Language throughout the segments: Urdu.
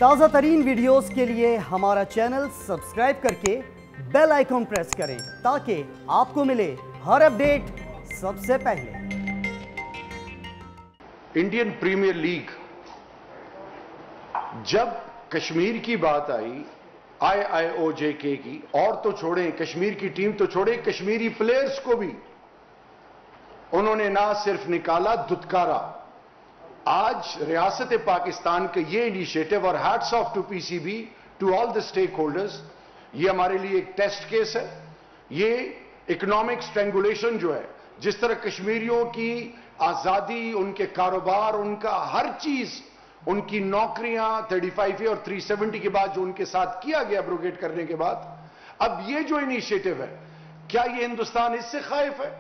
تازہ ترین ویڈیوز کے لیے ہمارا چینل سبسکرائب کر کے بیل آئیکن پریس کریں تاکہ آپ کو ملے ہر اپڈیٹ سب سے پہلے۔ انڈین پریمیئر لیگ جب کشمیر کی بات آئی IIOJK کی، اور تو چھوڑیں کشمیر کی ٹیم تو چھوڑیں، کشمیری پلیئرز کو بھی انہوں نے نہ صرف نکالا دھتکارا۔ آج ریاست پاکستان کا یہ انیشیٹو، اور hats off to PCB to all the stakeholders, یہ ہمارے لیے ایک ٹیسٹ کیس ہے۔ یہ اکنامک سٹرینگولیشن جو ہے، جس طرح کشمیریوں کی آزادی، ان کے کاروبار، ان کا ہر چیز، ان کی نوکریاں 35A اور 370 کے بعد جو ان کے ساتھ کیا گیا ایبروگیٹ کرنے کے بعد، اب یہ جو انیشیٹو ہے، کیا یہ ہندوستان اس سے خائف ہے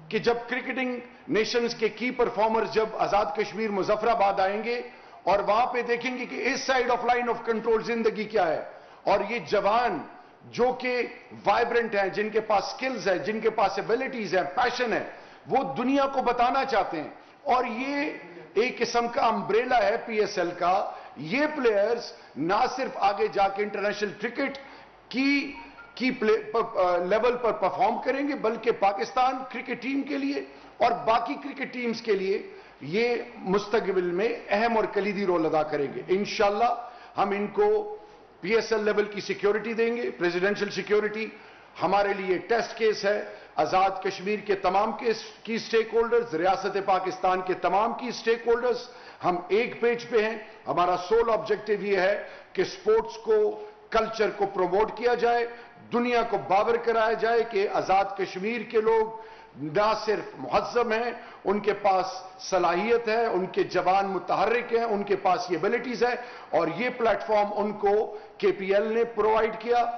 کہ جب کرکٹنگ نیشنز کے کی پرفارمرز جب آزاد کشمیر مظفر آباد آئیں گے اور وہاں پہ دیکھیں گے کہ اس side of line of control زندگی کیا ہے، اور یہ جوان جو کہ وائبرنٹ ہیں، جن کے پاس سکلز ہیں، جن کے پاس ایبلٹیز ہیں، پیشن ہے، وہ دنیا کو بتانا چاہتے ہیں، اور یہ ایک قسم کا امبریلا ہے PSL کا۔ یہ پلیئرز نہ صرف آگے جا کے انٹرنیشنل کرکٹ کی لیول پر پرفارم کریں گے، بلکہ پاکستان کرکٹ ٹیم کے لیے اور باقی کرکٹ ٹیمز کے لیے یہ مستقبل میں اہم اور کلیدی رول ادا کریں گے۔ انشاءاللہ ہم ان کو PSL لیول کی سیکیورٹی دیں گے، پریزیڈنشل سیکیورٹی۔ ہمارے لیے ٹیسٹ کیس ہے۔ آزاد کشمیر کے تمام کی سٹیک ہولڈرز، ریاست پاکستان کے تمام کی سٹیک ہولڈرز، ہم ایک پیج پہ ہیں۔ ہمارا سول آبجیکٹو یہ ہے کہ سپورٹس کو، کلچر کو پروموٹ کیا جائے، دنیا کو باور کرایا جائے کہ آزاد کشمیر کے لوگ نہ صرف مہذب ہیں، ان کے پاس صلاحیت ہے، ان کے جوان متحرک ہیں، ان کے پاس یہ ایبلٹیز ہے، اور یہ پلیٹ فارم ان کو KPL نے پرووائڈ کیا۔